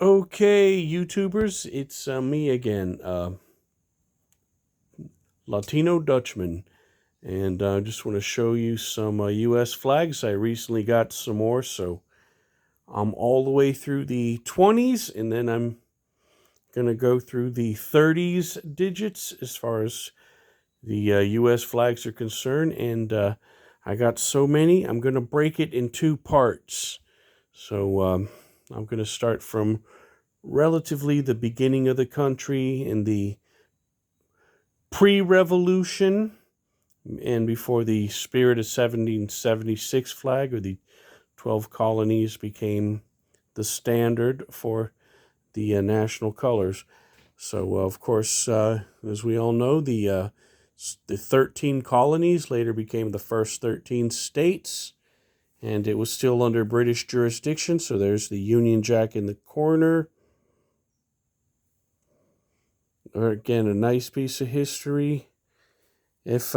Okay, YouTubers, it's me again, Latino Dutchman, and I just want to show you some U.S. flags. I recently got some more, so I'm all the way through the 20s, and then I'm going to go through the 30s digits as far as the U.S. flags are concerned, and I got so many, I'm going to break it in two parts. So I'm going to start from relatively the beginning of the country in the pre-revolution and before the Spirit of 1776 flag, or the 12 colonies, became the standard for the national colors. So of course, as we all know, the 13 colonies later became the first 13 states, and it was still under British jurisdiction. So there's the Union Jack in the corner. Or again, a nice piece of history. If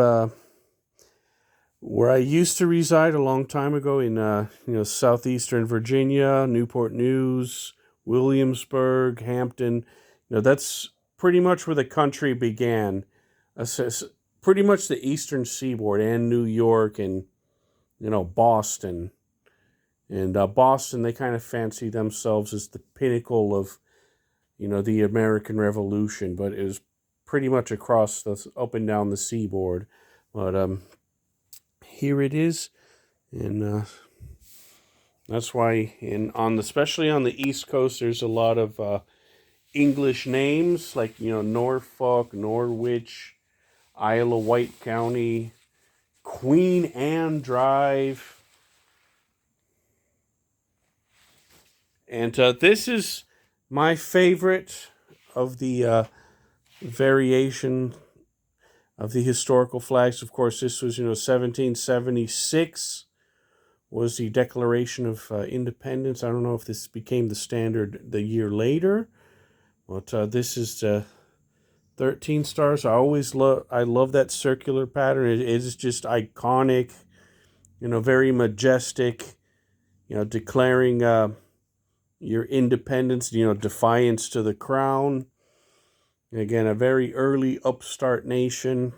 where I used to reside a long time ago in southeastern Virginia, Newport News, Williamsburg, Hampton, that's pretty much where the country began. Pretty much the eastern seaboard and New York and Boston. And Boston, they kind of fancy themselves as the pinnacle of the American Revolution, but it was pretty much across up and down the seaboard. But here it is, and that's why especially on the East Coast, there's a lot of English names like Norfolk, Norwich, Isle of Wight County, Queen Anne Drive, and this is my favorite of the variation of the historical flags. Of course, this was 1776 was the Declaration of Independence. I don't know if this became the standard the year later, but this is the 13 stars. I love that circular pattern. It is just iconic, very majestic, declaring your independence, defiance to the crown. Again, a very early upstart nation,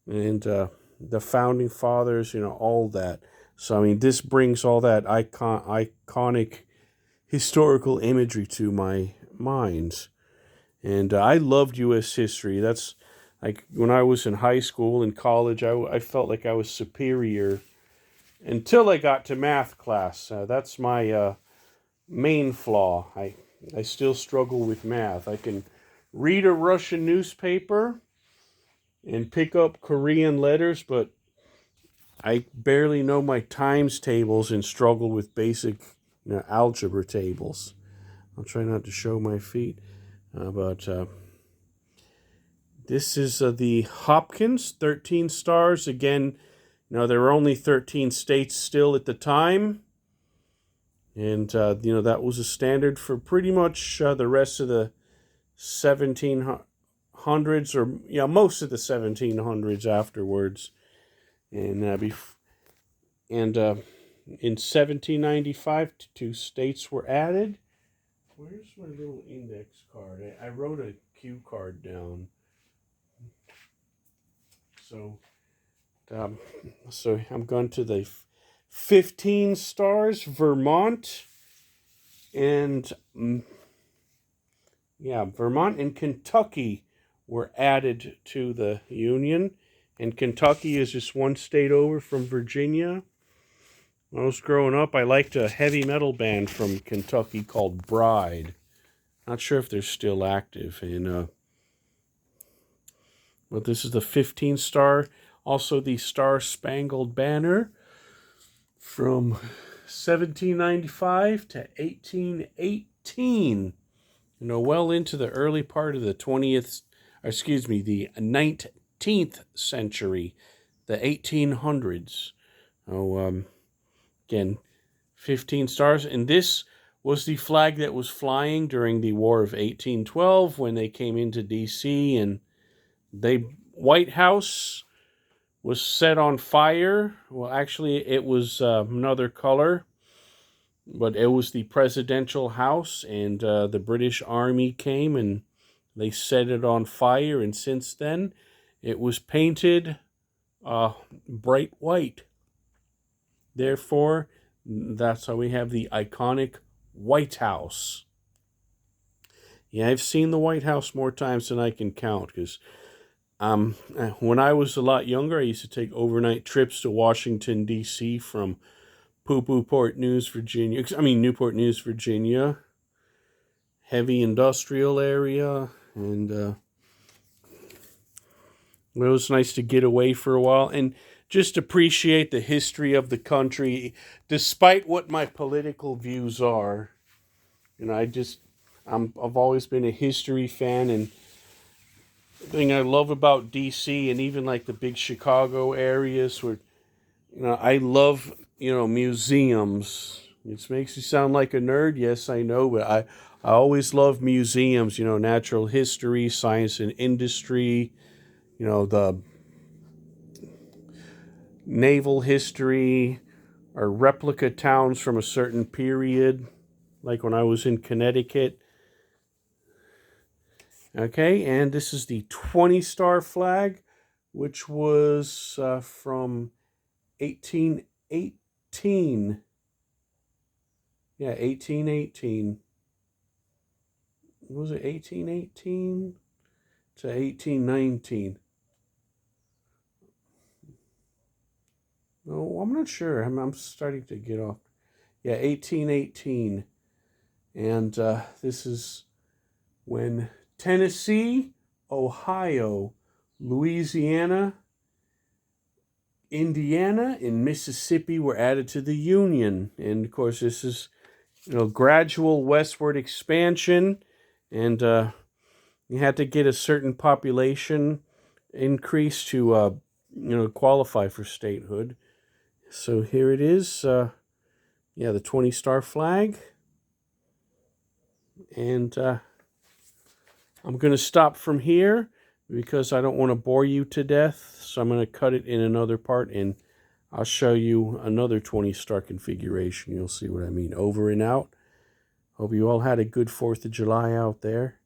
and the founding fathers, all that. So, I mean, this brings all that iconic historical imagery to my mind. And I loved U.S. history. That's like when I was in high school and college, I felt like I was superior until I got to math class. That's my main flaw. I still struggle with math. I can read a Russian newspaper and pick up Korean letters, but I barely know my times tables and struggle with basic algebra tables. I'll try not to show my feet, but this is the Hopkins, 13 stars. Again, there were only 13 states still at the time, and that was a standard for pretty much the rest of the 1700s, or most of the 1700s afterwards. And in 1795, two states were added. Where's my little index card? I wrote a cue card down. So, um, so I'm going to the 15 stars, Vermont, and Vermont and Kentucky were added to the Union. And Kentucky is just one state over from Virginia. When I was growing up, I liked a heavy metal band from Kentucky called Bride. Not sure if they're still active. But this is the 15 star. Also the Star Spangled Banner from 1795 to 1818. Well into the early part of the the 19th century, the 1800s. Again, 15 stars. And this was the flag that was flying during the War of 1812 when they came into D.C. and White House was set on fire. Well, actually, it was another color. but it was the presidential house, and the British Army came and they set it on fire, and since then it was painted bright white. Therefore, that's how we have the iconic White House. Yeah, I've seen the White House more times than I can count, because when I was a lot younger, I used to take overnight trips to Washington, D.C. from Newport News, Virginia, heavy industrial area, and it was nice to get away for a while and just appreciate the history of the country, despite what my political views are. You know, I've always been a history fan, and the thing I love about DC and even like the big Chicago areas where, I love, museums. It makes you sound like a nerd, yes, I know, but I always love museums, natural history, science and industry, the naval history, or replica towns from a certain period, like when I was in Connecticut. Okay, and this is the 20-star flag, which was from 1818. Yeah, 1818. Was it 1818 to 1819? No, I'm not sure. I'm starting to get off. Yeah, 1818. And this is when Tennessee, Ohio, Louisiana, Indiana, and Mississippi were added to the Union. And of course, this is, gradual westward expansion. And you had to get a certain population increase to, qualify for statehood. So here it is. The 20-star flag. And I'm going to stop from here because I don't want to bore you to death. So I'm going to cut it in another part, and I'll show you another 20-star configuration. You'll see what I mean. Over and out. Hope you all had a good 4th of July out there.